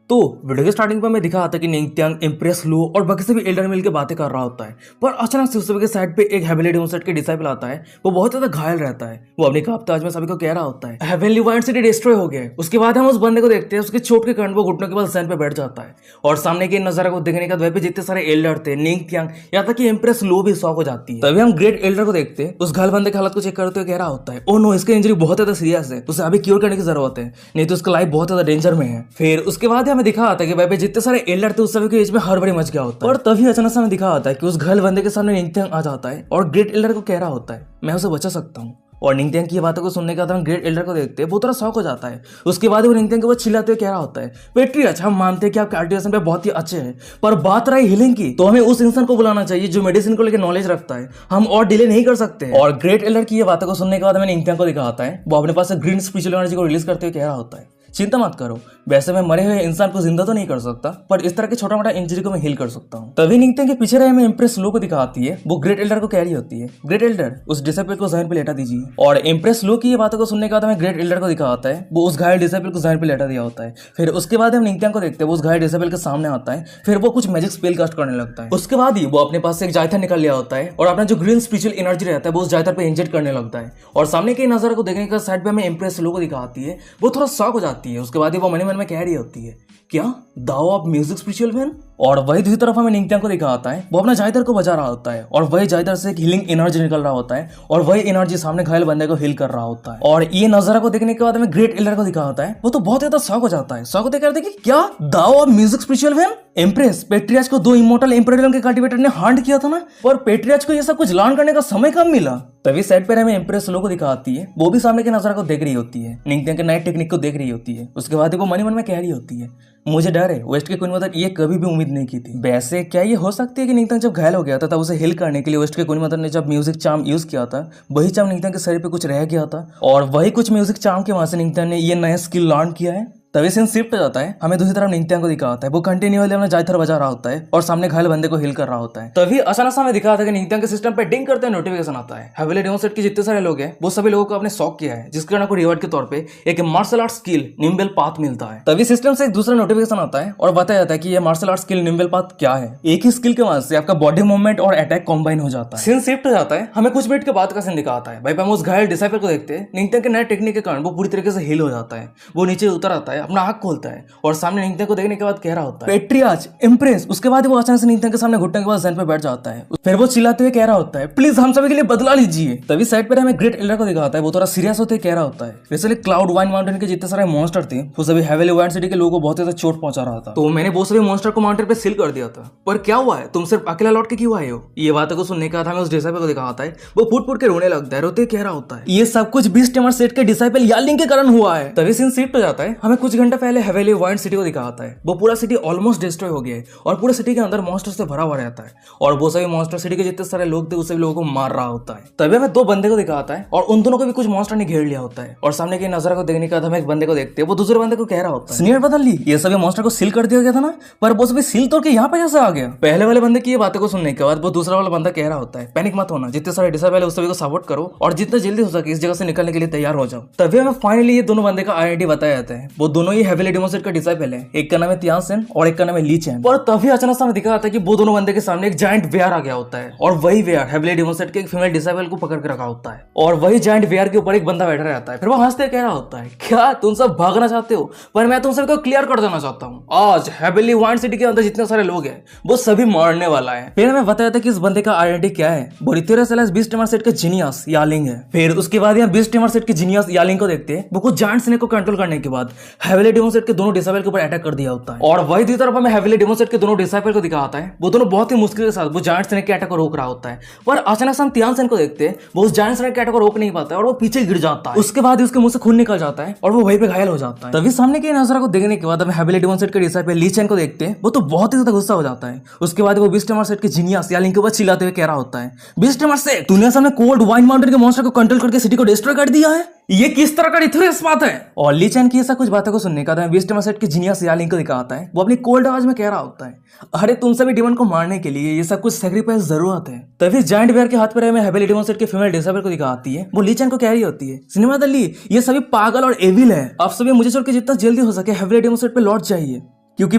तो वीडियो के स्टार्टिंग पर मैं दिखा था कि निंगत्यांग, इम्प्रेस लो और बाकी सभी एल्डर मिल के बातें कर रहा होता है, पर अचानक से उस सभी के साइड पे एक हेवनली डिमोन के डिसाइपल आता है। वो बहुत ज्यादा घायल रहता है। वो अपनी काप्ताज में सभी को कह रहा होता है हेवनली वाइंड सिटी डिस्ट्रॉय हो गया है। उसके बाद हम उस बंदे को देखते हैं, उसके चोट के कारण वो घुटनों के बल सैन पे बैठ जाता है और सामने के नजारा को देखने के बाद वहीं पे जितने सारे एल्डर थे, निंगत्यांग यहाँ तक कि इम्प्रेस लो भी शॉक हो जाती है। तभी हम ग्रेट एल्डर को देखते हैं, उस घायल बंदे की हालत को चेक करते हुए कह रहा होता है ओ नो, इसकी इंजरी बहुत ज्यादा सीरियस है, उसे अभी क्योर करने की जरूरत है, नहीं तो उसका लाइफ बहुत ज्यादा डेंजर में है। फिर उसके बाद हमें दिखा आता है कि वहीं पे जितने सारे एल्डर थे उस सभी के बीच में हड़बड़ी मच गया होता है। और तभी अचानक से हमें दिखा आता है कि उस घायल बंदे के सामने निंगत्यांग आ जाता है और ग्रेट एल्डर को कह रहा होता है मैं उसे बचा सकता हूँ। और निंगत्यांग की बातों को सुनने के बाद हम ग्रेट एल्डर को देखते हैं, वो थोड़ा शॉक हो जाता है। उसके बाद वो निंगत्यांग के बाद चिल्लाते हुए कह रहा होता है पेट्रियर्च, हम मानते हैं कि आप कल्टिवेशन पे बहुत ही अच्छे हैं, पर बात रही हीलिंग की तो हमें उस इंसान को बुलाना चाहिए जो मेडिसिन को लेकर नॉलेज रखता है, हम और डिले नहीं कर सकते। और ग्रेट एल्डर की ये बातों को सुनने के बाद हमें निंगत्यांग को दिखाता है, वो अपने पास ग्रीन स्पिरिचुअल एनर्जी को रिलीज करते हुए कह रहा होता है चिंता मत करो, वैसे मैं मरे हुए इंसान को जिंदा तो नहीं कर सकता, पर इस तरह के छोटा मोटा इंजरी को मैं हील कर सकता हूँ। तभी निंगत्यांग के पीछे रहे हमें इम्प्रेस लो को दिखाती है, वो ग्रेट एल्डर को कह रही होती है ग्रेट एल्डर उस डिसाइपल को जहन पे लेटा दीजिए। और इम्प्रेस लो की ये बातों को सुनने के बाद हमें ग्रेट एल्डर को दिखाता है, वो उस घायल डिसाइपल को जहन पे लेटा दिया होता है। फिर उसके बाद हम निंगत्यांग को देखते हैं, वो उस घायल डिसाइपल के सामने आता है, फिर वो कुछ मैजिक स्पेल कास्ट करने लगता है। उसके बाद ही वो अपने पास से एक जायथर निकल लिया होता है और अपना जो ग्रीन स्पिरिचुअल एनर्जी रहता है वो उस जायथर पे इंजेक्ट करने लगता है। और सामने के नजारे को देखने का साइड पे हमें इम्प्रेस लो को दिखाती है, वो थोड़ा शॉक हो जाती है। उसके बाद ही वो मन में कह रही होती है क्या दाओ आप म्यूजिक स्पिरिचुअल मैन। और वही दूसरी तरफ हमें निंगत्यांग को दिखाता है, वो अपना जायदर को बचा रहा होता है और वही जायदर से एक हीलिंग एनर्जी निकल रहा होता है और वही एनर्जी सामने घायल बंदे को हील कर रहा होता है। और ये नजारा को देखने के बाद हमें ग्रेट एल्डर को दिखाता है, वो तो बहुत ज्यादा शॉक हो जाता है। शॉक होते कहते कि क्या दाओ आप म्यूजिक स्पिरिचुअल मैन। एम्प्रेस पेट्रियाच को दो इमोर्टल एम्परेडम के कल्टीवेटर ने हांड किया था ना, पर पेट्रियाच को ये सब कुछ लर्न करने का समय कब मिला। तभी सेट पर हमें एम्प्रेस लो को दिखाती है, वो भी सामने के नजारा को देख रही होती है, निंगत्यांग के नए टेक्निक को देख रही होती है। उसके बाद वो मन में कह रही होती है मुझे डर है, वेस्ट के क्वीन मदर ये कभी भी उम्मीद नहीं की थी। वैसे क्या ये हो सकती है कि निंगत्यांग जब घायल हो गया था तब उसे हिल करने के लिए वेस्ट के क्वीन मदर ने जब म्यूजिक चार्म यूज किया था, वही चार्म निंगत्यांग के शरीर पे कुछ रह गया था और वही कुछ म्यूजिक चार्म के वहां से निंगत्यांग ने ये नया स्किल लर्न किया है। तभी सीन शिफ्ट हो जाता है, हमें दूसरी तरफ निंगत्यांग को दिखाता है, वो कंटिन्यूअली अपना जायथर बजा रहा होता है और सामने घायल बंदे को हिल कर रहा होता है। तभी अचानक से हमें दिखाता है कि निंगत्यांग के सिस्टम पे डिंग करते नोटिफिकेशन आता है। हेवनली डिमोन सेट के जितने सारे लोग हैं वो सभी लोगों को आपने शॉक किया है, जिसके कारण को रिवॉर्ड के तौर पे एक martial art skill nimble path मिलता है। तभी सिस्टम से एक दूसरा नोटिफिकेशन आता है और बताया जाता है कि ये martial art skill nimble path क्या है। एक ही स्किल के वजह से आपका बॉडी मूवमेंट और अटैक कॉम्बाइन हो जाता है। सीन शिफ्ट हो जाता है, हमें कुछ मिनट के बाद का सीन दिखाता है। भाई हम उस घायल डिसाइपल को देखते हैं, निंगत्यांग के नए टेक्निक के कारण वो पूरी तरीके से हिल हो जाता है। वो नीचे उतर आता है, अपना आंख खोलता है और सामने निंगत्यांग को देखने के बाद कह रहा होता है पेट्रियाच इम्प्रेस। उसके बाद वो अचानक से निंगत्यांग के सामने घुटने के बाद जैन पे बैठ जाता है। फिर वो चिल्लाते हुए कह रहा होता है प्लीज हम सभी के लिए बदला लीजिए। तभी साइड पर हमें ग्रेट एल्डर को दिखाता है, वो थोड़ा सीरियस होते कह रहा होता है वैसे क्लाउड वाइन माउंटेन के जितने सारे मॉन्स्टर थे वो सभी हेवनली वाइंड सिटी के लोगों को बहुत ज्यादा चोट पहुंचा रहा था, तो मैंने वो सभी मॉन्स्टर को माउंटेन पे सील कर दिया था। पर क्या हुआ है, तुम सिर्फ अकेला लौट के क्यों आए हो। ये बातों को सुनने के बाद हमें उस डिसाइपल को दिखाता है, वो फूट फूट के रोने लगता है, रोते कह रहा होता है ये सब कुछ बीस्ट टाइमर सेट के डिसाइपल यालिंग के कारण हुआ है। तभी सीन शिफ्ट हो जाता है, हमें कुछ घंटे पहले हेवनली वाइंड सिटी को दिखाता है। वो पूरा सिटी ऑलमोस्ट डिस्ट्रॉय हो गया है और पूरे सिटी के अंदर मॉन्स्टर से भरा हुआ रहता है और वो सभी मॉन्स्टर सिटी के जितने सारे लोग थे उस सभी लोगों को मार रहा होता है। तभी हमें दो बंदे को दिखाता है और उन दोनों को भी कुछ मॉन्स्टर ने घेर लिया होता है और सामने के नजारा को देखने के बाद हम एक बंदे को देखते हैं, वो दूसरे बंदे को कह रहा होता है सीनियर बदल ली, ये सभी मॉन्स्टर को सील कर दिया गया था ना, पर वो सभी सील तोड़ के यहाँ पे कैसे आ गया। पहले वाले बंदे की ये बातों को सुनने के बाद वो दूसरा वाला बंदा कह रहा होता है पैनिक मत होना, जितने सारे डिसाइपल है उस सभी को सपोर्ट करो और जितना जल्दी हो सके इस जगह से निकलने के लिए तैयार हो जाओ। तभी हमें फाइनली ये दोनों बंदे का आइडेंटिटी बताया जाता है, वो दोनों ही हेवनली डिमोन सेट का डिसाइपल है, एक का नाम है तियान सेन और एक का नाम है ली चैन। और तभी अचानक से दिखा जाता है कि वो दोनों बंदे के सामने एक जायंट वेयर आ गया होता है और वही वेयर हेवनली डिमोन सेट के एक फीमेल डिसाइपल को पकड़ के रखा होता है और वही जायंट वेयर के ऊपर एक बंदा बैठा रहता है। फिर वो हंसते कह रहा होता है क्या तुम सब भागना चाहते हो, पर मैं तुम सबको क्लियर कर देना चाहता हूँ, आज हेवनली वाइंड सिटी के अंदर जितने सारे लोग हैं वो सभी मरने वाला है। फिर हमें बताया था कि इस बंदे का आइडेंटिटी क्या है, वो रिथेरस बीस्ट टाइमर सेट के जीनियस यालिंग है। फिर उसके बाद यहाँ बीस्ट टाइमर सेट के जीनियस यालिंग को देखते हैं, वो कुछ जायंट स्नेक को कंट्रोल करने के बाद हेवनली डिमोन सेट के दोनों डिसाइपल के ऊपर अटैक कर दिया होता है। और वही दूसरी तरफ हमें हेवनली डिमोन सेट के दोनों डिसाइपल को दिखाता है, वो दोनों बहुत ही मुश्किल के साथ वो जायंट स्नेक के अटैक को रोक रहा होता है। पर अचानक से हम तियान सेन को देखते हैं, वो उस जायंट स्नेक के अटैक को रोक नहीं पाता है और वो पीछे गिर जाता है। उसके बाद उसके मुंह से खून निकल जाता है और वो वहीं पे घायल हो जाता है। तभी सामने के नजारा को देखने के बाद हम हेवनली डिमोन सेट के डिसाइपल ली चैन को देखते हैं, वो तो बहुत ही ज्यादा गुस्सा हो जाता है। उसके बाद वो बीस्ट टाइमर सेट के जीनियस यालिंग के ऊपर चिल्लाते हुए कह रहा होता है बीस्ट टाइमर सेट तूने सामने कोल्ड वाइन माउंटेन के मॉन्स्टर को कंट्रोल करके सिटी को डिस्ट्रॉय कर दिया है, ये किस तरह का रिथेरस बात है। और ली चैन की ऐसा कुछ बातों को सुनने का था बीस्ट टाइमर सेट के जीनियस यालिंग को दिखाता है, वो अपनी कोल्ड आवाज में कह रहा होता है अरे तुम सभी डिमन को मारने के लिए ये सब कुछ सैक्रिफाइस जरूरत है। तभी जायंट वेयर के हाथ पर हमें हेवनली डिमोन सेट के फीमेल डिसाइपल को दिखाती है, वो ली चैन को कह रही होती है सिनेमा ली ये सभी पागल और एविल है, आप सभी मुझे छोड़ के जितना जल्दी हो सके हेवनली डिमोन सेट पे लौट जाइए। क्योंकि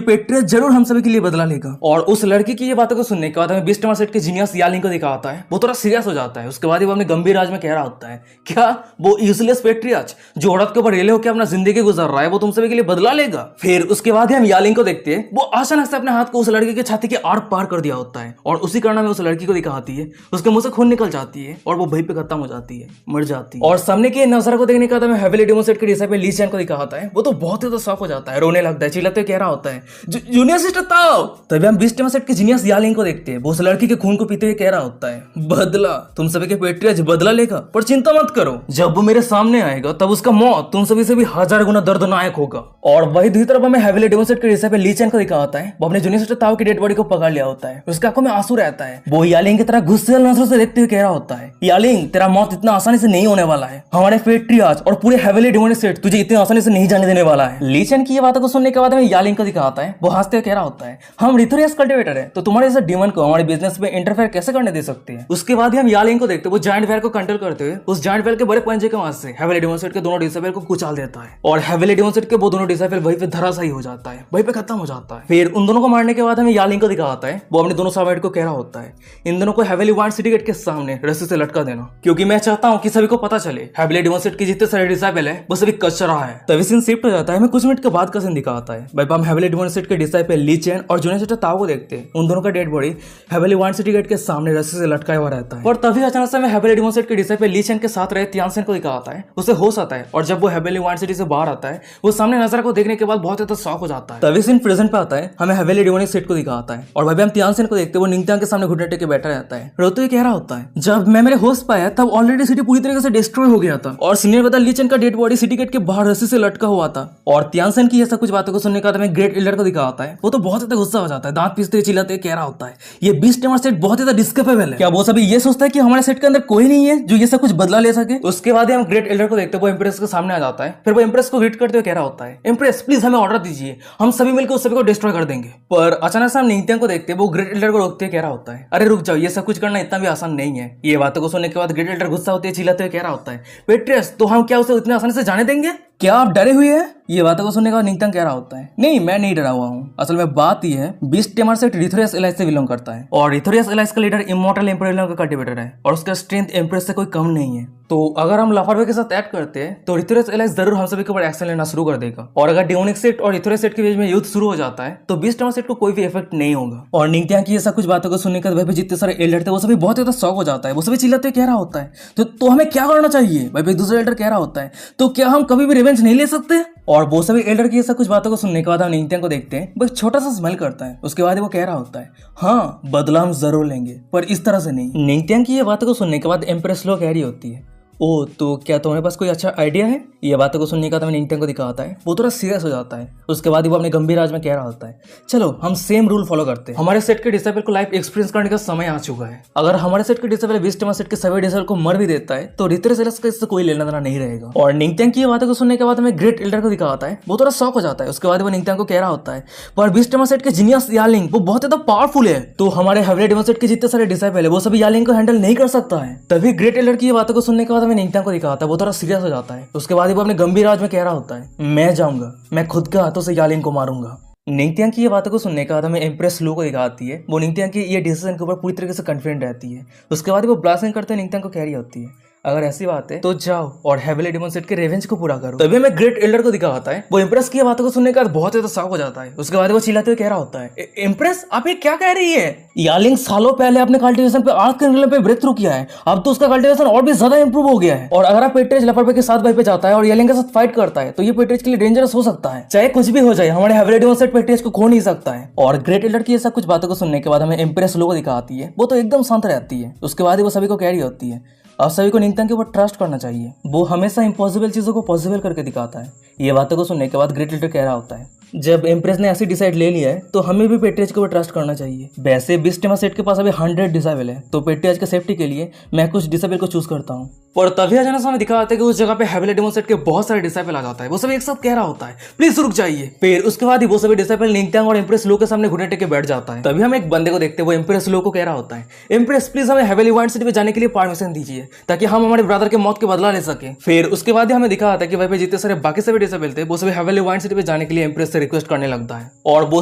पेट्रियस जरूर हम सभी के लिए बदला लेगा। और उस लड़की की ये बातों को सुनने के बाद हमें बीस्ट सेट के जीनियस यालिंग को दिखा होता है, वो थोड़ा सीरियस हो जाता है। उसके बाद वो अपने गंभीर राज में कह रहा होता है, क्या वो यूजलेस पेट्रियस जो औरत के ऊपर रेले होकर अपना जिंदगी गुजर रहा है वो तुम सभी के लिए बदला लेगा। फिर उसके बाद हम यालिंग को देखते हैं, वो अचानक से अपने हाथ को उस लड़की के छाती के आर पार कर दिया होता है और उसी कारण में उस लड़की को दिखाती है, उसके मुंह से खून निकल जाती है और वो वहीं पे खत्म हो जाती है, मर जाती है। और सामने के नजारा को देखने के बाद हमें हेवेली डेमोन सेट के डिसाइपल ली चैन को दिखा होता है, वो तो बहुत ही शॉक हो जाता है, रोने लगता है, चिल्लाते कह रहा होता है, जूनियर सिस्टर ताओ। तभी हम बीस्ट सेट के जीनियस यालिंग को देखते हैं, वो उस लड़की के खून को पीते हुए कह रहा होता है, बदला तुम सभी के पेट्रियस बदला लेगा, पर चिंता मत करो, जब वो मेरे सामने आएगा तब उसका मौत तुम सभी से भी 1000 गुना दर्दनाक होगा। और वही दूसरी तरफ हमें हेवेली डेमोन सेट के डिसाइपल ली चैन को दिखा होता है, वो अपने जूनियर सिस्टर ताओ की डेड बॉडी को पकड़ लिया होता है, उसके आंखों में आंसू रहता है, वो यालिंग की तरह गुस्से नजरों से देखते हुए कह रहा होता है, यालिंग तेरा मौत इतना आसानी से नहीं होने वाला है, हमारे पेट्रियस और पूरे हेवेली डेमोन सेट तुझे इतनी आसानी से नहीं जाने देने वाला है। ली चैन की ये बातों को सुनने के बाद हमें यालिंग को दिखा होता है, वो हंसते हुए कह रहा होता है, हम रिथोरियस कल्टिवेटर है तो तुम्हारे जैसे डीमन को हमारे बिजनेस में इंटरफेयर कैसे करने दे सकते हैं। उसके बाद हम यालिंग को देखते हैं, वो जायंट वेल को कंट्रोल करते हुए उस जायंट वेल के बड़े पंजे के वहां से हेवेली डेमोन सेट के दोनों डिसाइपल को कुचल देता है और हेवेली डेमोन सेट के वो दोनों डिसाइपल वहीं पे धराशायी हो जाता है, वहीं पे खत्म हो जाता है। फिर उन दोनों को मारने के बाद हमें यालिंग को दिखा होता है, वो अपने दोनों सर्वेंट को कह रहा होता है, इन दोनों को हेवेली वार्ड सिटी गेट के सामने रस्सी से लटका देना, क्योंकि मैं चाहता हूं कि सभी को पता चले हेवेली डेमोन सेट के जितने सारे डिसाइपल है वो सभी कचरा है। तभी सीन शिफ्ट हो जाता है, हमें कुछ मिनट के बाद का सीन दिखाता है, भाई हम हेवेली डेमोन सेट के डिसाइपल ली चैन और जूनियर सिस्टर ताओ को देखते हैं, उन दोनों का dead body Haveli ward city gate के सामने रस्सी से लटकाया हुआ रहता है। और तभी अचानक से हमें हेवेली डेमोन सेट के डिसाइपल ली चैन के साथ रहे तियानसेन को दिखा आता है, उसे होश आता है और जब वो हेवेली वार्ड सिटी से बाहर आता है वो सामने नजारा को देखने के बाद बहुत ज्यादा शॉक हो जाता है। तभी सीन प्रेजेंट पे आता है, हमें हेवेली डेमोन सेट को दिखा आता है और भाई हम तियानसेन को देखते हैं, वो निंगत्यांग के सामने घुटने टेक के बैठा रहता है, रोते हुए कह रहा होता है, जब मैं मेरे होश पाया तब ऑलरेडी सिटी पूरी तरीके से डिस्ट्रॉय हो गया था और सीनियर बता ली चैन का डेड बॉडी सिटी गेट के बाहर रस्सी से लटका हुआ था। और तियानसेन की ऐसा कुछ बातों को सुनने के बाद हमें ग्रेट एल्डर को दिखा आता है, वो तो बहुत ज्यादा गुस्सा हो जाता है, दांत पीसते चिल्लाते कह रहा होता है, ये बीस्ट डेमन सेट बहुत ज्यादा डिस्करेबल है, क्या वो सभी ये सोचता है कि हमारे सेट के अंदर कोई नहीं है जो ये सब कुछ बदला ले सके। उसके बाद हम ग्रेट एल्डर को देखते हैं, वो इंप्रेस के सामने आ जाता है, फिर वो इंप्रेस को ग्रीट करते हुए कह रहा होता है, इंप्रेस प्लीज हमें ऑर्डर दीजिए, हम सभी मिलकर उस सभी को डिस्ट्रॉय कर देंगे। पर अचानक से हम निंगत्यांग को देखते हैं, वो ग्रेट एल्डर को रोकते हुए कह रहा होता है, अरे रुक जाओ, ये सब कुछ करना इतना भी आसान नहीं है। ये बातों को सुनने के बाद ग्रेट एल्डर गुस्सा होते हुए चिल्लाते हुए कह रहा होता है, पेट्रियस तो हम क्या उसे इतने आसानी से जाने देंगे, क्या आप डरे हुए हैं। ये बातों को सुनने का निंगत्यांग कह रहा होता है, नहीं मैं नहीं डरा हुआ हूँ, असल में बात यह है बीस्ट डेमन सेट रिथोरियस एलाइस से बिलोंग करता है और रिथोरियस एलाइस का लीडर इमॉर्टल एम्परर का कल्टिवेटर है और उसका स्ट्रेंथ एम्प्रेस से कोई कम नहीं है। तो अगर हम लाफारवे के साथ ऐड करते हैं तो रिथोरियस एलाइस जरूर हम सभी के ऊपर एक्शन लेना शुरू कर देगा और अगर डेमोनिक सेट और रिथोरियस सेट के बीच में युद्ध शुरू हो जाता है तो बीस्ट डेमन सेट को कोई भी इफेक्ट नहीं होगा। और निंगत्यांग की ऐसा कुछ बातों को सुनने के बाद जितने सारे एल्डर थे वो सभी बहुत ज्यादा शॉक हो जाता है, वो सभी चिल्लाते कह रहा होता है, तो हमें क्या करना चाहिए। भाई दूसरा एल्डर कह रहा होता है, तो क्या हम कभी भी रिवेंज नहीं ले सकते। और वो सभी एल्डर की ऐसा कुछ बातों को सुनने के बाद हम निंगत्यांग को देखते हैं, वो एक छोटा सा स्माइल करता है, उसके बाद वो कह रहा होता है, हाँ बदला हम जरूर लेंगे पर इस तरह से नहीं। निंगत्यांग की ये बातों को सुनने के बाद एम्प्रेस लो कह रही होती है, ओ तो क्या तुम्हारे पास कोई अच्छा आइडिया है। ये बातों को सुनने का तो निंगत्यांग को दिखाता है, वो थोड़ा सीरियस हो जाता है। उसके बाद वो अपने गंभीर राज में कह रहा होता है, चलो हम सेम रूल फॉलो करते हैं, हमारे सेट के डिसाइपल को लाइफ एक्सपीरियंस करने का समय आ चुका है। अगर हमारे सेट के डिसाइपल बीस्ट डेमन सेट के सभी डिसाइपल को मर भी देता है तो रिथोरियस एलाइस का इससे कोई लेना देना नहीं रहेगा। और निंगत्यांग की ये बातों को सुनने के बाद हमें ग्रेट एल्डर को दिखाता है, वो थोड़ा शॉक हो जाता है। उसके बाद वो निंगत्यांग को कह रहा होता है, पर बीस्ट डेमन सेट के जीनियस यालिंग वो बहुत ज्यादा पावरफुल है, तो हमारे हेवेली डेमन सेट के जितने सारे डिसाइपल है वो सभी यालिंग को हैंडल नहीं कर सकता है। तभी ग्रेट एल्डर की ये बातों को सुनने के बाद हमें निंगत्यांग को दिखाता है, वो थोड़ा सीरियस हो जाता है। उसके बाद वो अपने गंभीर राज में कह रहा होता है, मैं जाऊंगा, मैं खुद के हाथों से यालिंग को मारूंगा। निंगत्यांग की ये बातों को सुनने के बाद हमें एम्प्रेस लो को दिखाती है, वो निंगत्यांग की ये डिसीजन के ऊपर पूरी तरीके से कॉन्फिडेंट रहती है। उसके बाद वो ब्लास्टिंग करते हुए निंगत्यांग को कह रही होती है, अगर ऐसी बात है तो जाओ और हेवेली डेमन सेट के रेवेंज को पूरा करो। तभी हमें ग्रेट एल्डर को दिखाता है, वो इंप्रेस की बातों को सुनने के बाद बहुत ज्यादा शॉक हो जाता है। उसके बाद वो चिल्लाते हुए कह रहा होता है, इंप्रेस आप ये क्या कह रही है, यालिंग सालों पहले अपने कल्टीवेशन पे आर्क के पे ब्रेक थ्रू किया है, अब तो उसका कल्टीवेशन और भी ज्यादा इंप्रूव हो गया है। और अगर आप पेट्रेज लाफारवे के साथ भाई पे जाता है और यालिंग के साथ फाइट करता है तो ये पेट्रेज के लिए डेंजरस हो सकता है, चाहे कुछ भी हो जाए, हमारे हेवेली डेमन सेट पेट्रेज को खो नहीं सकता है। और ग्रेट एल्डर की ऐसा कुछ बातों को सुनने के बाद हमें इंप्रेस लो को दिखाती है, वो तो एकदम शांत रहती है। उसके बाद वो सभी को कह रही होती है, आप सभी को निंगत्यांग के ऊपर ट्रस्ट करना चाहिए, वो हमेशा इम्पॉसिबल चीजों को पॉसिबल करके दिखाता है। ये बातों को सुनने के बाद ग्रेट एल्डर कह रहा होता है, जब एम्प्रेस ने ऐसी डिसाइड ले लिया है तो हमें भी पेट्रियज के ऊपर ट्रस्ट करना चाहिए। वैसे बीस्ट डेमन सेट के पास अभी 100 डिसाइबल है, तो पेट्रियज के सेफ्टी के लिए मैं कुछ डिसाइबल को चूज करता हूँ। पर तभी अचानक हमें दिखा जाता है कि उस जगह पे हेवेली डेमन सेट के बहुत सारे डिसाइपल आ जाता है। वो सभी एक साथ कह रहा होता है प्लीज रुक जाइए। फिर उसके बाद ही वो सभी डिसाइपल निंगत्यांग और एम्प्रेस लो के सामने घुटने टेक के बैठ जाता है। तभी हम एक बंदे को देखते हैं, वो एम्प्रेस लो को कह रहा होता है एम्प्रेस प्लीज हमें हेवेली वाइंड सिटी पे जाने के लिए परमिशन दीजिए ताकि हम हमारे ब्रदर के मौत के बदला ले सके। फिर उसके बाद ही हमें दिखा जाता है कि वहीं पे जितने सारे बाकी सभी डिसाइपल थे वो सभी हेवेली वाइंड सिटी पे जाने के लिए एम्प्रेस से रिक्वेस्ट करने लगता है। और वो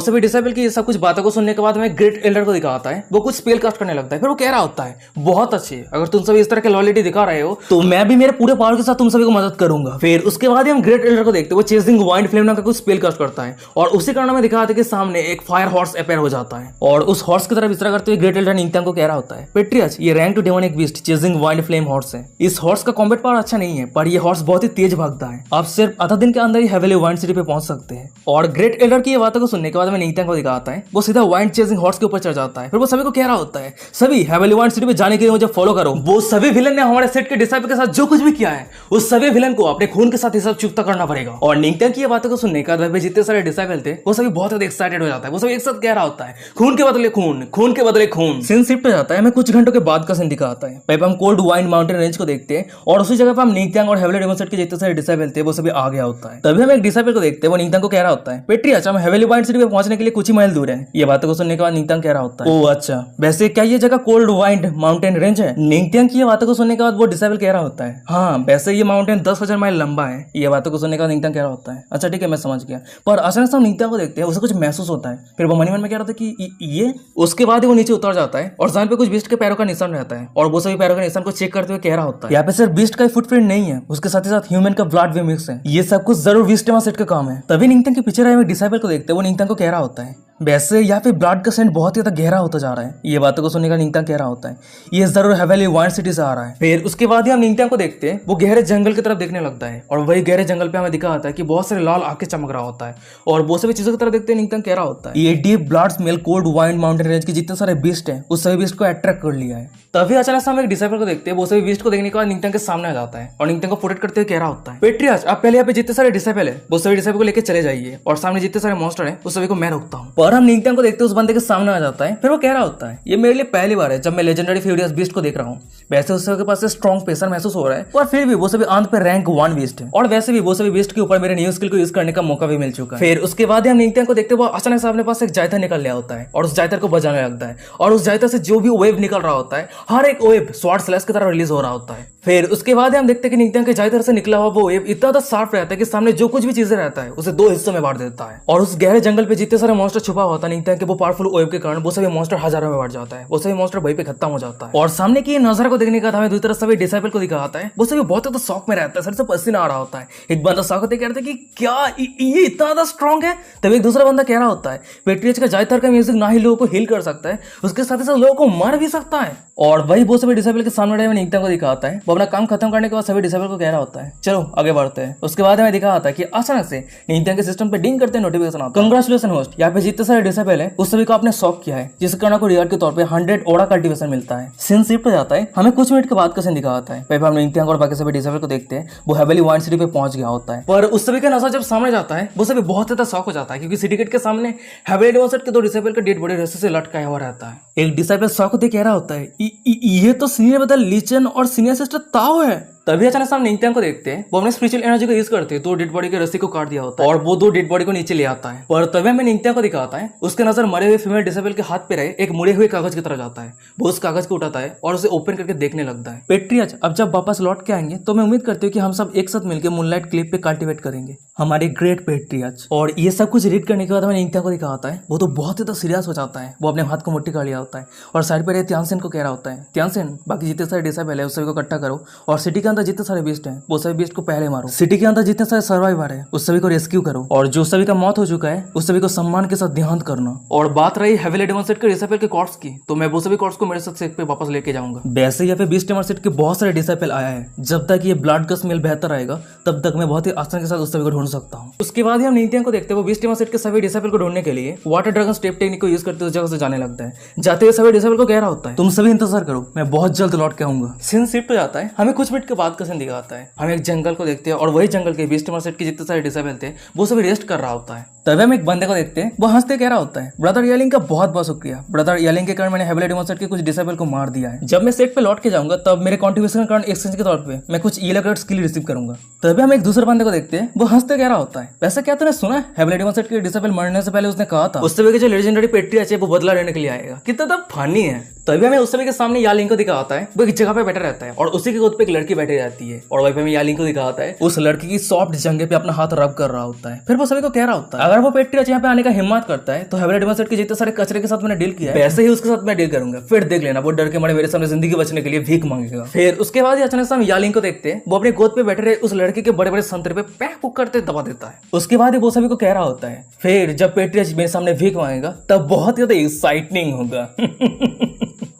सभी डिसाइपल की सब कुछ बातों को सुनने के बाद हमें ग्रेट एल्डर को दिखाता है, वो कुछ स्पेल कास्ट करने लगता है। फिर वो कह रहा होता है बहुत अच्छे, अगर तुम सभी इस तरह के लॉयल्टी दिखा रहे हो तो मैं भी मेरे पूरे पावर के साथ तुम सभी को मदद करूंगा। फिर उसके बाद ही हम ग्रेट एल्डर को देखते हैं, वो चेजिंग वाइंड फ्लेम नाम का कुछ स्पेल कास्ट करता है और उसी कारण हमें दिखाता है कि सामने एक फायर हॉर्स अपेयर हो जाता है और उस हॉर्स की तरफ इशारा करते हुए ग्रेट एल्डर निंगत्यांग को कह रहा होता है पेट्रियस ये rank to demonic beast chasing wind flame horse है। इस हॉर्स का कॉम्बैट पावर अच्छा नहीं है पर ये हॉर्स बहुत ही तेज भागता है, आप सिर्फ आधा दिन के अंदर ही हेवेली वाइंड सिटी पे पहुंच सकते हैं। और ग्रेट एल्डर की ये बातों को सुनने के बाद हमें निंगत्यांग को दिखाता है, वो सीधा वाइंड चेजिंग हॉर्स के ऊपर चढ़ जाता है। फिर वो सभी को कह रहा होता है सभी हेवेली वाइंड सिटी पे जाने के लिए मुझे फॉलो करो। वो सभी विलन ने हमारे सेट के डिसाइपल के साथ जो कुछ भी किया है उस सभी विलन को अपने खून के साथ हिसाब चुकता करना पड़ेगा। और निंगत्यांग की ये बातों को सुनने के बाद जितने सारे डिसाइपल थे वो सभी बहुत ज्यादा एक्साइटेड हो जाता है। वो सभी एक साथ कह रहा होता है खून के बदले खून, खून के बदले खून। सीन शिफ्ट हो जाता है, हमें कुछ घंटों के बाद का सीन दिखाता है। पहले हम कोल्ड वाइंड माउंटेन रेंज को देखते हैं और उसी जगह पर हम निंगत्यांग और हेवेली डेमन सेट के जितने सारे डिसाइपल थे वो सभी आ गया होता है। तभी हम एक डिसाइपल को देखते हैं, वो निंगत्यांग को कह रहा होता है पेट्रियस हम हेवेली वाइंड सिटी पे पहुंचने के लिए कुछ ही माइल दूर है। ये बातों को सुनने के बाद निंगत्यांग कह रहा होता है ओह अच्छा, वैसे क्या ये जगह कोल्ड वाइंड माउंटेन रेंज है? निंगत्यांग की ये बातों को सुनने के बाद वो डिसाइपल कह रहा होता है हाँ वैसे ये माउंटेन 10,000 माइल लंबा है। ये बातों को सुनने के बाद निंगत्यांग कह रहा होता है अच्छा ठीक है मैं समझ गया। पर अचानक से हम निंगत्यांग को देखते हैं, उसे कुछ महसूस होता है। फिर वो मन ही मन में कह रहा था कि ये। उसके बाद वो नीचे उतर जाता है और जमीन पे कुछ बीस्ट के पैरों का निशान रहता है और वो सभी पैरों के निशान को चेक करते हुए कह रहा होता है यहाँ पे सिर्फ बीस्ट का फुटप्रिंट नहीं है, उसके साथ ही साथ ह्यूमन का ब्लड भी मिक्स है। ये सब कुछ जरूर विस्टेमा सेट का काम है। तभी निंगत्यांग के पीछे रहे डिसाइपल को देखते हैं, वो निंगत्यांग को कह रहा होता है वैसे यहाँ पे ब्लड का सेंट बहुत ही ज्यादा गहरा होता जा रहा है। ये बातों को सुनने का निंगत्यांग कह रहा होता है ये जरूर हेवेली वाइंड सिटी से आ रहा है। फिर उसके बाद ही हम निंगत्यांग को देखते हैं, वो गहरे जंगल की तरफ देखने लगता है और वही गहरे जंगल पे हमें दिखा आता है कि बहुत सारे लाल आंखें चमक रहा होता है और वो सभी चीजों की तरफ देखते हैं निंगत्यांग कह रहा होता है ये deep blood smell cold wind mountain range के जितने सारे बीस्ट है उस सभी बीस्ट को अट्रैक्ट कर लिया है। तभी अचानक से हम एक डिसाइपल को देखते हैं, वो सभी बीस्ट को देखने के बाद निंगत्यांग के सामने आ जाता है और निंगत्यांग को प्रोटेक्ट करते हुए कह रहा होता है पेट्रियस आप पहले यहाँ पे जितने सारे डिसाइपल है वो सभी डिसाइपल को लेकर चले जाइए और सामने जितने सारे मॉन्स्टर है उस सभी को मैं रोकता हूँ। पर हम निंगत्यांग को देखते उस बंदे के सामने आ जाता है। फिर वो कह रहा होता है ये मेरे लिए पहली बार है जब मैं लेजेंडरी फ्यूरियस बीस्ट को देख रहा हूँ। वैसे उस के पास स्ट्रॉन्ग प्रेशर महसूस हो रहा है और फिर भी वो सभी अंत पे रैंक 1 बीस्ट है और वैसे भी वो सभी बीस्ट के ऊपर मेरे न्यू स्किल को यूज करने का मौका भी मिल चुका है। फिर उसके बाद हम निंगत्यांग को देखते वो अचानक से अपने पास एक जायतर निकल लिया होता है और उस जायतर को बजाने लगता है और उस जायतर से जो भी वेव निकल रहा होता है हर एक वेव स्वॉर्ड स्लैश की तरह रिलीज हो रहा होता है। फिर उसके बाद हम देखते हैं कि निंगत्यांग के जायतर से निकला हुआ वो वेव इतना ज्यादा शार्प रहता है कि सामने जो कुछ भी चीजें रहता है उसे 2 हिस्सों में बांट देता है और उस गहरे जंगल पे जितने सारे मॉन्स्टर छुपा होता है निंगत्यांग के वो पावरफुल वेव के कारण वो सभी मॉन्स्टर हजारों में बढ़ जाता है, वो सभी मॉन्स्टर वहीं पे खत्म हो जाता है। और सामने की नजारा को देखने का हमें दूसरी तरफ सभी डिसाइपल को दिखाता है, वो सभी बहुत ज्यादा शौक में रहता है, सर से पसीना आ रहा होता है। एक बंदा शौक होते कहता है कि क्या ये इतना ज्यादा स्ट्रॉन्ग है। तभी एक दूसरा बंदा कह रहा होता है पेट्रियस का जायतर का म्यूजिक ना ही लोगों को हील कर सकता है उसके साथ ही साथ लोगों को मार भी सकता है। और वही वो सभी डिसाइपल के सामने रहे निंगत्यांग को दिखाता है, वो अपना काम खत्म करने के बाद सभी डिसाइपल को कह रहा होता है चलो आगे बढ़ते हैं। उसके बाद हमें दिखा आता है कि अचानक से निंगत्यांग के सिस्टम पे डिंग करते नोटिफिकेशन आता है कांग्रेचुलेशन होस्ट, यहाँ पे जितने सारे डिसाइपल है उस सभी को आपने शॉक किया है जिसके कारण को रिवार्ड के तौर पे 100 ओरा कल्टीवेशन मिलता है। सीन शिफ्ट हो जाता है, हमें कुछ मिनट के बाद का सीन दिखाता है। पहले हम निंगत्यांग और बाकी सभी डिसाइपल को देखते हैं, वो हेवेली वाइंड सिटी पे पहुंच गया होता है। पर उस सभी का नशा जब सामने जाता है वो सभी बहुत ज्यादा शॉक हो जाता है क्योंकि सिटी गेट के सामने हेवेली डेमन सेट के 2 डिसाइपल का डेड बॉडी रस्से से लटकाया हुआ रहता है। एक डिसाइपल शॉक होते कह रहा होता है ये तो सीनियर ब्रदर लीचन और सीनियर सिस्टर ताओ है। तभी अचानक हम निंगत्यांग को देखते हैं, वो अपने स्पिरिचुअल एनर्जी को यूज करते हैं 2 डेड बॉडी के रस्सी को काट दिया होता है और वो 2 डेड बॉडी को नीचे ले आता है। पर तभी हमें निंगत्यांग को दिखाता है, उसके नजर मरे हुए फीमेल डिसेबल के हाथ पे रहे एक मुड़े हुए कागज की तरफ जाता है। वो उस कागज को उठाता है और उसे ओपन करके देखने लगता है। पेट्रियस अब जब वापस लौट के आएंगे तो मैं उम्मीद करती हूँ कि हम सब एक साथ मिलकर मूनलाइट क्लिप पे कल्टिवेट करेंगे हमारे ग्रेट पेट्रियस। और ये सब कुछ रीड करने के बाद हमें निंगत्यांग को दिखाता है, वो तो बहुत ज्यादा सीरियस हो जाता है। वो अपने हाथ को मुट्ठी कर लिया होता है और साइड पे त्यानसेन को कह रहा होता है त्यानसेन बाकी जितने सारे डिसेबल है उस सभी को इकट्ठा करो और सिटी के अंदर जितने सारे बीस्ट है वो सभी बीस्ट को पहले मारो। सिटी के अंदर जितने सारे सर्वाइवर है उस सभी को रेस्क्यू करो और जो सभी का मौत हो चुका है उस सभी को सम्मान के साथ देहांत करना। और बात रही हेवेली डेमन सेट के डिसाइपल के कॉर्प्स की, तो मैं वो सभी कॉर्प्स को मेरे साथ सेट पे वापस लेके जाऊंगा। वैसे यहाँ पे बीस्ट डेमन सेट के बहुत सारे डिसाइपल आया है, जब तक ये ब्लड का स्मेल बेहतर आएगा तब तक मैं बहुत ही आसानी के साथ उस सभी को ढूंढ सकता हूँ। उसके बाद ही हम निंगत्यांग को देखते हैं, वो बीस्ट डेमन सेट के सभी डिसाइपल को ढूंढने के लिए वाटर ड्रैगन स्टेप टेक्निक को यूज करते उस जगह से जाने लगता है। जाते हुए सभी डिसाइपल को कह रहा होता है तुम सभी इंतजार करो, मैं बहुत जल्द लौट के आऊंगा। सीन शिफ्ट हो जाता है, हमें कुछ मिनट के बाद बाद का सीन दिखाता है। हम एक जंगल को देखते हैं और वही जंगल के बीस्ट सेट के जितने सारे डिसेबल थे वो सभी रेस्ट कर रहा होता है। तभी हम एक बंदे को देखते हैं, वो हंसते कह रहा होता है, ब्रदर येलिंग का बहुत बहुत शुक्रिया। ब्रदर येलिंग के कारण मैंने हेविली डेमन सेट के कुछ डिसेबल को मार दिया है। जब मैं सेट पे लौट के जाऊंगा तब मेरे कॉन्ट्रीब्यूशन के कारण एक्सचेंज के तौर पे मैं कुछ इलेक्ट्रेट स्किल रिसीव करूंगा। तभी हम एक दूसरे बंदे को देखते हैं, वो हंसते कह रहा होता है, वैसे क्या तूने सुना हेविली डेमन सेट के डिसेबल मरने से पहले उसने कहा था उस समय के जो लेजेंडरी पेट्रियाच है वो बदला लेने के लिए आएगा। कितना तो फनी है। तभी हमें उस समय के सामने यालिंग को दिखाता है, वो एक जगह पे बैठा रहता है और उसी के गोद पे एक लड़की बैठी रहती है और वहीं पे हमें यालिंग को दिखाता है उस लड़की की सॉफ्ट जंगे पे अपना हाथ रब कर रहा होता है। फिर वो सभी को कह रहा होता है, अगर वो पेट्रियाच यहाँ पे आने का हिम्मत करता है तो हेविली डेमन सेट के जितने सारे कचरे के साथ मैंने डील किया है वैसे ही उसके साथ मैं डील करूंगा। फिर देख लेना वो डर के मारे मेरे सामने जिंदगी बचने के लिए भीख मांगेगा। फिर उसके बाद अचानक से हम यालिंग को देखते हैं, वो अपने गोद पे बैठे रहे उस लड़की के बड़े बड़े संतरे पे पैक पुक करते दबा देता है। उसके बाद वो सभी को कह रहा होता है, फिर जब पेट्रियाच मेरे सामने भीख मांगेगा तब बहुत ही ज्यादा एक्साइटिंग होगा।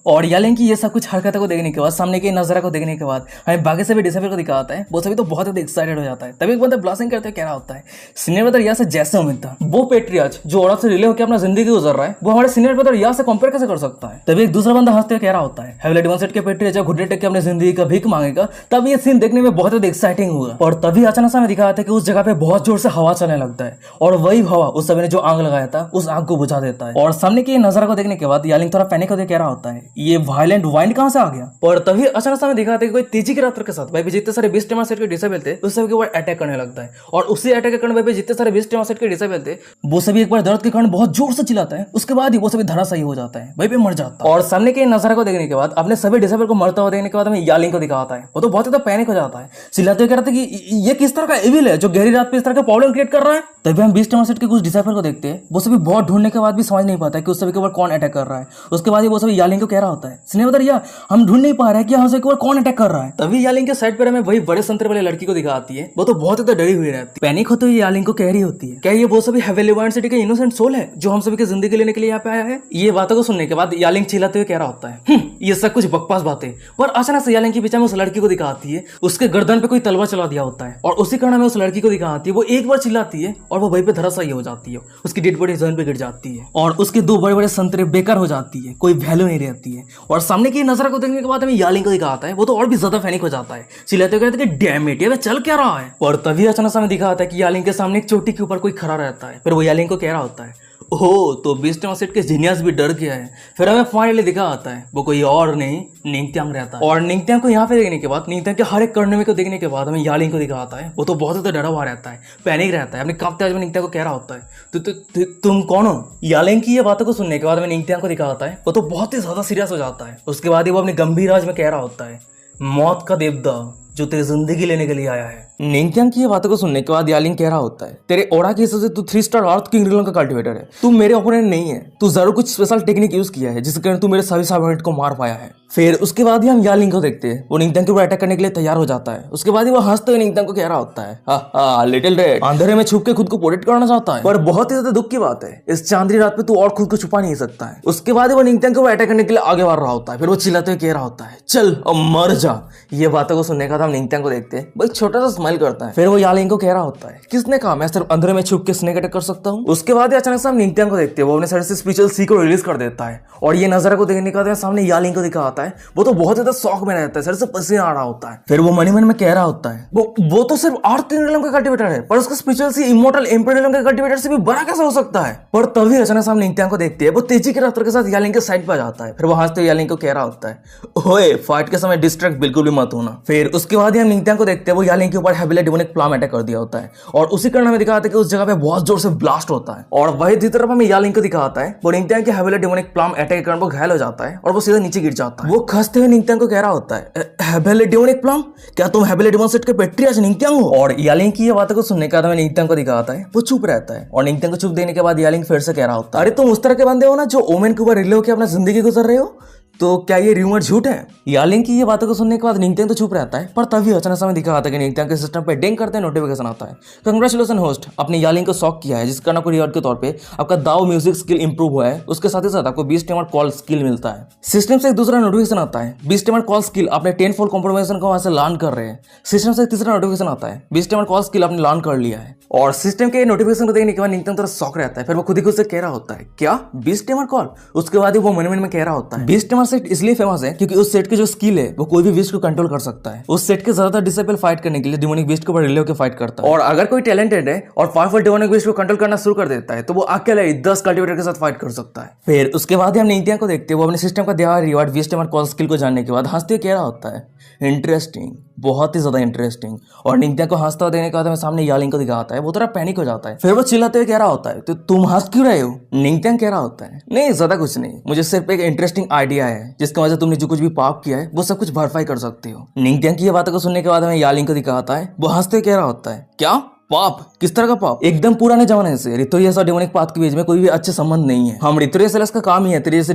और यालिंग की ये सब कुछ हरकतों को देखने के बाद, सामने की नजारा को देखने के बाद हमें बाकी सभी डिसेबल को दिखाता है, वो सभी तो बहुत ज्यादा एक्साइटेड हो जाता है। तभी एक बंदा ब्लास्टिंग करते कह रहा होता है, सीनियर ब्रदर या से जैसे उम्मीद था वो पेट्रियाच जो औरत से रिले होकर अपना जिंदगी गुजर रहा है वो हमारे सीनियर ब्रदर या से कंपेयर कैसे कर सकता है। तभी एक दूसरा बंदा हंसते कह रहा होता है, हेविली डेमन सेट के पेट्रियाच जब घुटने टेक के अपनी जिंदगी का भीख मांगेगा तब ये सीन देखने में बहुत ज्यादा एक्साइटिंग होगा। और तभी अचानक से हमें दिखाया था कि उस जगह पे बहुत जोर से हवा चलने लगता है और वही हवा उस सभी ने जो आग लगाया था उस आग को बुझा देता है। और सामने की नजारा को देखने के बाद यालिंग थोड़ा पैनिक होकर कह रहा होता है, ये वायलेंट वाइंड कहां से आ गया। और तभी अचानक से हमें दिखाते कि कोई तेजी की रफ्तार के साथ भाई जितने सारे बीस्ट डेमन सेट के डिसेबल थे उस सभी के ऊपर अटैक करने लगता है। और उसी अटैक के कारण भाई जितने सारे बीस्ट डेमन सेट के डिसेबल थे वो सभी एक बार दर्द के कारण बहुत जोर से चिल्लाता है। उसके बाद ही वो सभी धराशायी हो जाता है, वहीं पे मर जाता है। और सामने के नजारा को देखने के बाद अपने सभी डिसेबल को मरता हुआ देखने के बाद हमें यालिंग को दिखाता है, वो तो बहुत ज्यादा पैनिक हो जाता है, चिल्लाते हुए कहता है कि ये किस तरह का एविल है जो गहरी रात पे इस तरह का प्रॉब्लम क्रिएट कर रहा है। तभी हम बीस्ट डेमन सेट के कुछ डिसेबल को देखते हैं, वो सभी बहुत ढूंढने के बाद भी समझ नहीं पाता कि उस सभी के ऊपर कौन अटैक कर रहा है। उसके बाद वो सभी यालिंग को कह रहा होता है, सीनियर ब्रदर या हम ढूंढ नहीं पा रहे कि यहाँ से कौन अटैक कर रहा है। तभी यालिंग के साइड पर हमें वही बड़े संतरे वाले लड़की को दिखाती है, वो तो बहुत ज्यादा डरी हुई रहती है, पैनिक होते हुए यालिंग को कह रही होती है, क्या ये वो सभी हेविली डेमन सिटी का इनोसेंट सोल है जो हम सभी की जिंदगी लेने के लिए यहाँ पे आया है। ये बातों को सुनने के बाद यालिंग चिल्लाते हुए कह रहा होता है, ये सब कुछ बकवास बातें। और अचानक से यालिंग के पीछे में उस लड़की को दिखाती है, उसके गर्दन पे कोई तलवार चला दिया होता है और उसी कारण हमें उस लड़की को दिखाती है, वो एक बार चिल्लाती है और वो वहीं पे धराशायी हो जाती है, उसकी डेड बॉडी जमीन पे गिर जाती है और उसके दो बड़े बड़े संतरे बेकार हो जाती है, कोई वैल्यू नहीं रहती है। और सामने की नजर को देखने के बाद हमें यालिंग को दिखाता है, वो तो और भी ज्यादा पैनिक हो जाता है, चिल्लाते कहते कि डैम इट ये चल क्या रहा है। और तभी अचानक से हमें दिखाता है कि यालिंग के सामने एक चोटी के ऊपर कोई खड़ा रहता है, फिर वो यालिंग को कह रहा होता है, ओह तो बीस्ट डेमन सेट के जीनियस भी डर गया है। फिर हमें फाइनली दिखा आता है वो कोई और नहीं निंगत्यांग रहता है। और निंगत्यांग को यहाँ पे देखने के बाद, निंगत्यांग के हर एक करने को देखने के बाद हमें यालिंग को दिखा आता है, वो तो बहुत ज्यादा डरा हुआ रहता है, पैनिक रहता है, अपने कांपते हुए निंगत्यांग को कह रहा होता है, तुम कौन हो। यालिंग की ये बातों को सुनने के बाद हमें निंगत्यांग को दिखा आता है, वो तो बहुत ही ज्यादा सीरियस हो जाता है। उसके बाद ही वो अपने गंभीर आवाज में कह रहा होता है, मौत का देवता जो तेरी जिंदगी लेने के लिए आया है। निंगत्यांग की ये बातों को सुनने के बाद यालिंग कह रहा होता है, तेरे ओरा के हिसाब से तू 3 स्टार अर्थ किंग ड्रैगन का कल्टीवेटर है, तू मेरे ओपोनेंट नहीं है, तू जरूर कुछ स्पेशल टेक्निक यूज किया है जिसके कारण तू मेरे सभी सबॉर्डिनेट को मार पाया है। फिर उसके बाद ही हम यालिंग को देखते हैं, वो निंगत्यांग के ऊपर अटैक करने के लिए तैयार हो जाता है। उसके बाद ही वो हंसते हुए निंगत्यांग को कह रहा होता है, लिटिल रेड अंधेरे में छुप के खुद को प्रोटेक्ट करना चाहता है, पर बहुत ही ज्यादा दुख की बात है, इस चांदनी रात में तू और खुद को छुपा नहीं सकता है। उसके बाद वो निंगत्यांग के ऊपर अटैक करने के लिए आगे बढ़ रहा होता है, फिर वो चिल्लाते हुए कह रहा होता है, चल अब मर जा। ये बातों को सुनने के बाद हम निंगत्यांग को देखते हैं, वो एक छोटा सा स्माइल करता है, फिर वो यालिंग को कह रहा होता है, किसने कहा मैं सिर्फ अंधेरे में छुप के स्नेक अटैक कर सकता हूँ। उसके बाद अचानक से हम निंगत्यांग को देखते हैं, वो अपने साइड से स्पिरिचुअल सी को रिलीज कर देता है और ये नजारा को देखने के बाद सामने यालिंग को दिखा आता है, वो तो बहुत ज्यादा शौक में रहता है, सर से पसीना आ रहा होता है। फिर वो मन में कह रहा होता है, वो तो सिर्फ अर्थ किंग ड्रैगन का कल्टीवेटर है, पर उसका स्पिरिचुअल सी इमॉर्टल एम्पर ड्रैगन का कल्टीवेटर से भी बड़ा कैसे हो सकता है। पर तभी अचानक से हम निंगत्यांग को देखते हैं, वो तेजी की रफ्तार के साथ यालिंग के साइड पर जाता है, फिर वो हंसते हुए यालिंग को कह रहा होता है, ओए फाइट के समय डिस्ट्रैक्ट बिल्कुल भी मत होना। फिर उसके बाद हम निंगत्यांग को देखते हैं, वो यालिंग के ऊपर हेविली डेमोनिक प्लाम अटैक कर दिया होता है और उसी कारण हमें दिखाता है कि उस जगह पे बहुत जोर से ब्लास्ट होता है। और वही दूसरी तरफ हमें यालिंग को दिखाता है, वो निंगत्यांग के हेविली डेमोनिक प्लाम अटैक के कारण वो घायल हो जाता है और वो सीधा नीचे गिर जाता है। वो खसते हुए निंगत्यांग को कह रहा होता है, हेविली डेमोनिक प्लाम, क्या तुम हेविली डेमन सेट के पेट्रियाच निंगत्यांग हो। और यालिंग की ये बातों को सुनने के बाद हमें निंगत्यांग को दिखाता है, वो चुप रहता है और निंगत्यांग को चुप देने के बाद यालिंग फिर से कह रहा होता है, अरे तुम उस तरह के बंदे हो ना जो ओमेन के ऊपर रिले होकर अपना जिंदगी गुजर रहे हो, तो क्या ये र्यूमर झूठ है। यालिंग की ये बातों को सुनने के बाद निंगत्यांग तो चुप रहता है, पर तभी अचानक हमें दिखा आता है कि निंगत्यांग के सिस्टम पे डिंग करते हैं नोटिफिकेशन आता है, कंग्रेचुलेशन होस्ट, आपने यालिंग को शॉक किया है जिस कारण आपको रिवॉर्ड के तौर पे आपका दाव म्यूजिक स्किल इंप्रूव हुआ है, उसके साथ ही साथ आपको बीस्ट डेमन कॉल स्किल मिलता है। सिस्टम से एक दूसरा नोटिफिकेशन आता है, बीस्ट डेमन कॉल स्किल आपने 10 फोल्ड कॉम्प्रोमाइजेशन को वहां से लर्न कर रहे हैं। सिस्टम से एक तीसरा नोटिफिकेशन आता है, बीस्ट डेमन कॉल स्किल आपने लर्न कर लिया है। और सिस्टम के नोटिफिकेशन को देखने के बाद निंगत्यांग थोड़ा शॉक रहता है, फिर वो खुद ही खुद से कह रहा होता है, क्या बीस्ट डेमन कॉल। उसके बाद ही वो मन में कह रहा होता है, बीस्ट डेमन सेट इसलिए फेमस है क्योंकि उस सेट की जो स्किल है वो कोई भी बीस्ट को कंट्रोल कर सकता है। उस सेट के ज्यादातर डिसेबल फाइट करने के लिए डिमोनिक बीस्ट के ऊपर रिले होकर फाइट करता है, और अगर कोई टैलेंटेड है और पावरफुल डिमोनिक बीस्ट को कंट्रोल करना शुरू कर देता है तो वो अकेले 10 कल्टिवेटर के साथ फाइट कर सकता है। फिर उसके बाद हम निंतिया को देखते हैं, वो अपने सिस्टम का दिया हुआ reward beast timer call skill को जानने के बाद हंसते हुए कह रहा होता है, इंटरेस्टिंग, बहुत ही ज्यादा इंटरेस्टिंग। और निंतिया को हंसता हुआ देने के बाद हमें सामने यालिंग को दिखाता है, वो थोड़ा पैनिक हो जाता है। फिर वो चिल्लाते हुए कह रहा होता है, तो तुम हंस क्यों रहे हो? निंतिया कह रहा होता है, नहीं ज्यादा कुछ नहीं, मुझे सिर्फ एक इंटरेस्टिंग आइडिया है जिसकी वजह से तुमने जो कुछ भी पाप किया है वो सब कुछ भरपाई कर सकते हो। निंतिया की ये बातों को सुनने के बाद हमें यालिंग को दिखाता है, वो हंसते हुए कह रहा होता है, क्या पाप? किस तरह का पाप? एकदम पुराने जमाने से रितोरियस और डिमोनिक पाथ के बीच में कोई भी अच्छे संबंध नहीं है। हम रितोरियस का काम ही है तेरे जैसे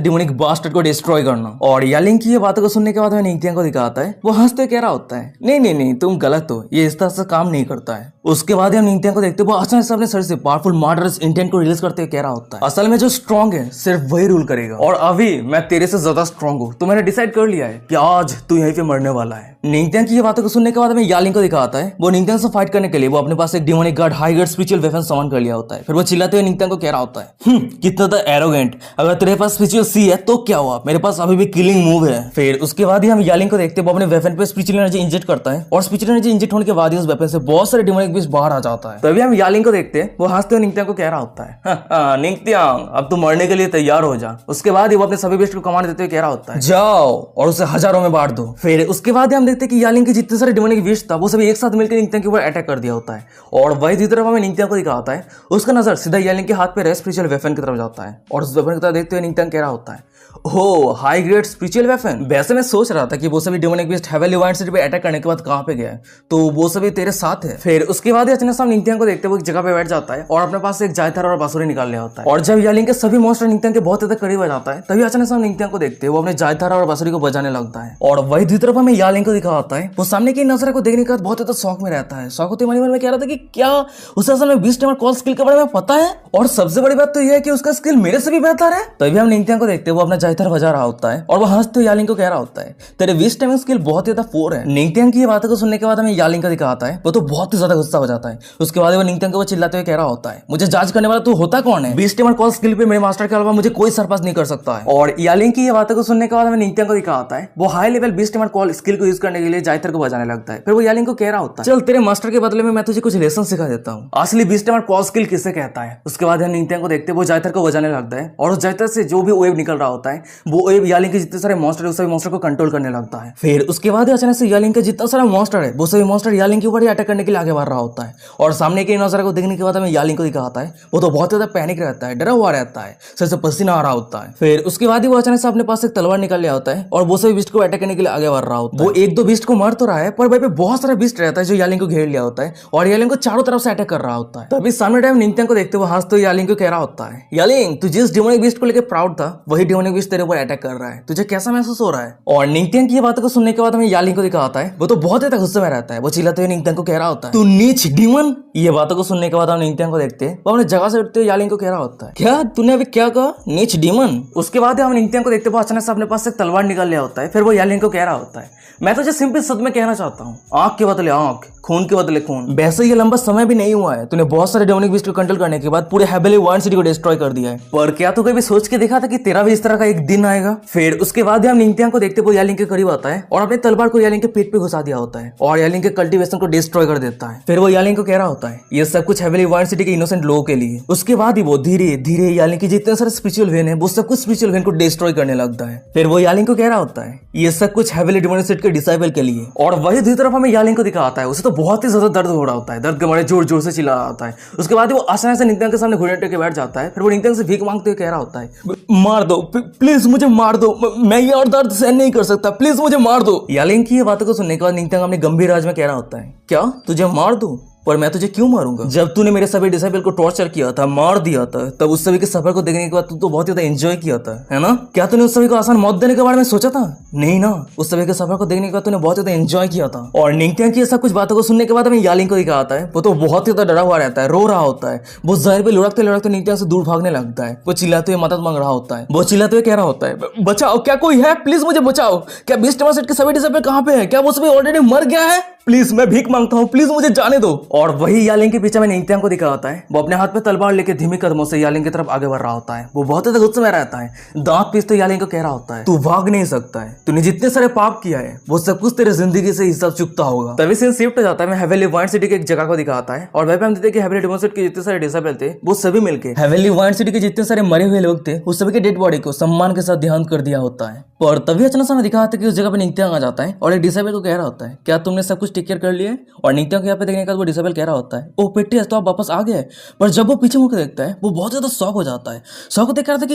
डिमोनिक बास्टर्ड को डिस्ट्रॉय करना। और यालिंग की ये बातों को सुनने के बाद हमें निंतिया को दिखाता है, वो हंसते कह रहा होता है, नहीं नहीं नहीं, तुम गलत हो, ये इस तरह से काम नहीं करता है। उसके बाद हम निंतिया को देखते हैं, वो अचानक से अपने सर से पावरफुल मर्डरस इंटेंट को रिलीज करते हुए कह रहा होता है, असल में जो स्ट्रॉन्ग है सिर्फ वही रूल करेगा, और अभी मैं तेरे से ज्यादा स्ट्रॉन्ग हूँ, तो मैंने डिसाइड कर लिया है कि आज तू यहीं पे मरने वाला है। निंतिया की ये बातों को सुनने के बाद हमें यालिंग को दिखाता है, वो निंतिया से फाइट करने के लिए वो अपने पास एक demonic guard high grade spiritual weapon सामान कर लिया होता है। फिर वो चिल्लाते हुए निंतिया को कह रहा होता है, कितना तो एरोगेंट, अगर तेरे पास स्पिरिचुअल सी है तो क्या हुआ, मेरे पास अभी भी किलिंग मूव है। फिर उसके बाद ही हम यालिंग को देखते हैं, वो अपने वेपन पे स्पिरिचुअल एनर्जी इंजेक्ट करता है, और स्पिरिचुअल एनर्जी इंजेक्ट होने के बाद ही उस वेपन से बहुत सारे डिमोनिक बीस्ट बाहर आ जाता है। तभी हम यालिंग को देखते हैं, वो हंसते हुए निंतिया को कह रहा होता है, निंतिया अब तू मरने के लिए तैयार हो जा। उसके बाद ही वो अपने सभी बीस्ट को कमांड देते हुए कह रहा होता है, जाओ और उसे हजारों में बांट दो। फिर उसके बाद हम देखते हैं कि यालिंग के जितने सारे डिमोनिक बीस्ट था वो सभी एक साथ मिलकर निंतिया के ऊपर अटैक कर दिया होता है, और वही दूसरी तरफ हमें निंतिया को दिखाता है, उसका नजर सीधा यालिंग के हाथ पे रेस्ट स्पिरिचुअल वेपन की तरफ जाता है, और उस वेपन की तरफ देखते हुए निंतिया कह रहा होता है, हो हाई ग्रेड स्पिरिचुअल वेपन। वैसे मैं सोच रहा था कि वो सभी demonic beast heavenly wind city पे अटैक करने के बाद कहां पे गया है, तो वो सभी तेरे साथ है। फिर उसके बाद अचानक हम निंतिया को देखते हुए एक जगह पे बैठ जाता है और अपने पास एक जायथर और बांसुरी निकाल लिया होता है, और जब यालिंग के सभी मॉन्स्टर निंतिया के बहुत ज्यादा करीब आ जाता है तभी अचानक हम निंतिया को देखते हैं, वो अपने जायथर और बांसुरी को बजाने लगता है, और वही दूसरी तरफ हमें यालिंग को दिखा होता है, वो सामने की नजर को देखने के बाद बहुत ज्यादा शौक में रहता है। शौक होते मन में कह रहा था कि क्या उसे असल में बीस्ट टाइमर कॉल स्किल के बारे में पता है, और सबसे बड़ी बात तो यह है कि उसका स्किल मेरे से भी बेहतर है। तभी हम निंतिया को देखते हैं, वो अपना जायथर बजा रहा होता है, और वो हंसते हुए यालिंग को कह रहा होता है, तेरे बीस्ट टाइमिंग स्किल बहुत ज्यादा 4 है। निंतिया की ये बातों को सुनने के बाद हमें यालिंग का दिखाता है, वो तो बहुत ही ज्यादा गुस्सा हो जाता है। उसके बाद वो निंतिया को चिल्लाते हुए कह रहा होता है, मुझे जांच करने वाला तू होता कौन है? बीस्ट टाइमर कॉल स्किल पे मेरे मास्टर के अलावा मुझे कोई सरपास नहीं कर सकता है। और यालिंग की ये बातों को सुनने के बाद हमें निंतिया को दिखाता है, वो high level beast timer call skill को यूज करने के लिए जायथर को बजाने लगता है। फिर वो यालिंग को कह रहा होता है, चल तेरे मास्टर के बदले में मैं तुझे कुछ लेसन सिखा देता हूँ, असली बीस्ट टाइमर कॉल स्किल किसे कहता है। उसके बाद हम निंतिया को देखते हैं, वो जायथर को बजाने लगता है, और उस जायथर से जो भी वेव निकल रहा होता है वो वेव यालिंग के जितने सारे मॉन्स्टर सभी मॉन्स्टर को कंट्रोल करने लगता है। फिर उसके बाद अचानक से यालिंग का जितना सारा मॉन्स्टर है वो सभी मॉन्स्टर यालिंग के ऊपर ही अटैक करने के लिए आगे बढ़ रहा होता है, और सामने के नजारे को देखने के बाद हमें यालिंग को दिखाता है, वो तो बहुत ज्यादा पैनिक रहता है, डरा हुआ रहता है, सर से पसीना आ रहा होता है। फिर उसके बाद ही वो अचानक से अपने पास एक तलवार निकाल लिया होता है, और वो सभी बीस्ट को अटैक करने के लिए आगे बढ़ रहा होता है। वो एक दो बीस्ट को मार तो रहा है, पर वहीं पे बहुत सारा बीस्ट रहता है जो यालिंग को घेर लिया होता है, और यालिंग को चारों तरफ से अटैक कर रहा होता है। तभी सामने टाइम निंतिया को देखते हुए हंसते हुए यालिंग को कह रहा होता है, यालिंग तू जिस डिमोनिक बीस्ट को लेकर प्राउड था वही डिमोनिक बीस्ट तेरे ऊपर अटैक कर रहा है, तुझे कैसा महसूस हो रहा है? और निंतिया की ये बातों को सुनने के बाद हमें यालिंग को दिखाता है, वो तो बहुत ज्यादा गुस्से में रहता है, वो चिल्लाते हुए निंतिया को कह रहा होता है, तू नीच डीमन। ये बातों को सुनने के बाद हम निंतिया को देखते हैं, वो अपने जगह से उठते हुए यालिंग को कह रहा होता है, क्या तूने अभी क्या कहा, नीच डीमन? उसके बाद हम निंतिया को देखते हुए अचानक से अपने पास से तलवार निकाल लिया होता है। फिर वो यालिंग को कह रहा होता है, मैं तुझे सिंपल शब्द में कहना चाहता हूँ, आंख के बदले आंख, खून के बदले खून। वैसे ये लंबा समय भी नहीं हुआ है, तूने बहुत सारे डेमोनिक बीस्ट को कंट्रोल करने के बाद पूरे हेवनली वाइंड सिटी को डिस्ट्रॉय कर दिया है, पर क्या तू कभी सोच के देखा था कि तेरा भी इस तरह का एक दिन आएगा? फिर उसके बाद हम निंतिया को देखते हुए यालिंग के करीब आता है, और अपने तलवार को यालिंग के पेट पे घुसा दिया होता है, और यालिंग के कल्टीवेशन को डिस्ट्रॉय कर देता है। फिर वो यालिंग को कह रहा होता है, ये सब कुछ हेवनली वाइंड सिटी के इनोसेंट लोगों के लिए। उसके बाद ही वो धीरे धीरे यालिंग की जितने सारे स्पिरिचुअल वेन है वो सब कुछ स्पिरिचुअल वेन को डिस्ट्रॉय करने लगता है। फिर वो यालिंग को कह रहा होता है, ये सब कुछ हेवनली डिमोनिक सिटी के डिसाइबल के लिए। और वही दूसरी तरफ हमें यालिंग को दिखाता है, उसे तो बहुत ही ज्यादा दर्द हो रहा होता है, दर्द के मारे जोर जोर से चिल्ला रहा होता है। उसके बाद वो अचानक से निंतिया के सामने घुटने टेक के बैठ जाता है। फिर वो निंतिया से भीख मांगते हुए कह रहा होता है, मार दो प्लीज, मुझे मार दो, मैं ये और दर्द सहन नहीं कर सकता, प्लीज मुझे मार दो। यालिंग की ये बातों को सुनने के बाद निंतिया अपने गंभीर आवाज में कह रहा होता है, क्या तुझे मार दूं? पर मैं तुझे क्यों मारूंगा? जब तूने मेरे सभी डिसाइबल को टॉर्चर किया था, मार दिया था, तब उस सभी के सफर को देखने के बाद तू तो बहुत ज्यादा एंजॉय किया था, है ना? क्या तूने उस सभी को आसान मौत देने के बारे में सोचा था? नहीं ना, उस सभी के सफर को देखने के बाद तूने बहुत ज्यादा एंजॉय किया था। और निंतिया की ऐसा कुछ बातों को सुनने के बाद हमें यालिंग को दिखाता है, वो तो बहुत ज्यादा डरा हुआ रहता है, रो रहा होता है, वो जहर पे लुढ़कते लुढ़कते निंतिया से दूर भागने लगता है। वो चिल्लाते हुए मदद मांग रहा होता है, वो चिल्लाते हुए कह रहा होता है, बचाओ, क्या कोई है? प्लीज मुझे बचाओ। क्या बीस्ट टाइमर सेट के सभी डिसाइबल कहां पे है? क्या वो सभी ऑलरेडी मर गया है? प्लीज मैं भीख मांगता हूँ, प्लीज मुझे जाने दो। और वही यालिंग के पीछे में निंगत्यांग को दिखा होता है। वो अपने हाथ में तलवार लेके धीमी कदमों से यालिंग की तरफ आगे बढ़ रहा होता है। वो बहुत ज्यादा गुस्से में रहता है। दांत पीसते यालिंग को कह रहा होता है, तू भाग नहीं सकता है, तूने जितने सारे पाप किया है वो सब कुछ तेरे जिंदगी से हिसाब चुकता होगा। तभी सीन शिफ्ट हो जाता है। मैं हेवेली वाइन सिटी के एक जगह को दिखाता है और वहीं पे हम देखते हैं कि हेवेली डेमन सेट के जितने सारे डिसेबल थे वो सभी मिलकर हेवेली वाइन सिटी के जितने सारे मरे हुए लोग थे उस सभी के डेड बॉडी को सम्मान के साथ देहांत कर दिया होता है। और तभी अचानक से हमें दिखा था कि उस जगह पे निंगत्यांग आ जाता है और एक डिसेबल को कह रहा होता है, क्या तुमने सब कुछ टेक केयर कर लिया है? और निंगत्यांग को यहाँ पे देखने के बाद वो डिसेबल कह रहा होता है, ओ पेटी तो आप वापस आ गए। पर जब वो पीछे मुड़कर देखता है वो बहुत ज्यादा शॉक हो जाता है। शॉक देख रहा था कि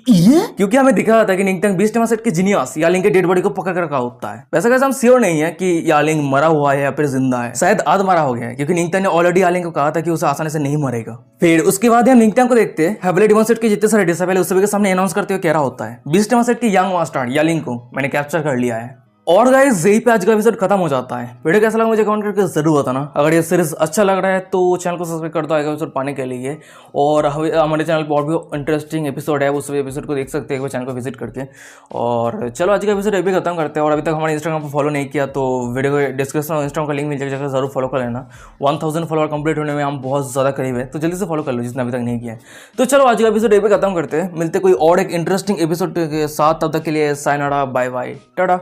ये, क्योंकि हमें दिखा था कि निंगत्यांग बीस्ट डेमन सेट के जीनियस यालिंग के डेड बॉडी को पकड़ कर रखा होता है। वैसे कैसे हम श्योर नहीं है कि यालिंग मरा हुआ है या फिर जिंदा है, शायद आध मरा हो गया है, क्योंकि निंगत्यांग ने ऑलरेडी यालिंग को कहा था कि उसे आसानी से नहीं मरेगा। फिर उसके बाद हम निंगत्यांग को देखते हैं हेवेली डेमन सेट के जितने सारे डिसेबल उस सभी के सामने अनाउंस करते हुए कह रहा होता है, बीस्ट डेमन सेट की यंग मास्टर यालिंग को मैंने कैप्चर कर लिया है। और गाइस यही पे आज का एपिसोड खत्म हो जाता है। वीडियो कैसा लगा मुझे कमेंट करके जरूर बताना। अगर ये सीरीज अच्छा लग रहा है तो चैनल को सब्सक्राइब कर दो आगे एपिसोड पाने के लिए। और हमारे चैनल पर और भी इंटरेस्टिंग एपिसोड है, उस एपिसोड को देख सकते हैं वो चैनल को विजिट करके। और चलो आज का एपिसोड अभी खत्म करते हैं। और अभी तक हमारे इंस्टाग्राम पर फॉलो नहीं किया तो वीडियो को डिस्क्रिप्शन में इंस्टाग्राम का लिंक मिल जाएगा, जरूर फॉलो कर लेना। 1000 फॉलोअर कंप्लीट होने में हम बहुत ज़्यादा करीब है, तो जल्दी से फॉलो कर लो जिसने अभी तक नहीं किया है। तो चलो आज का एपिसोड अभी खत्म करते हैं, मिलते कोई और एक इंटरेस्टिंग एपिसोड के साथ। तब तक के लिए सायनारा, बाय बाय, टाटा।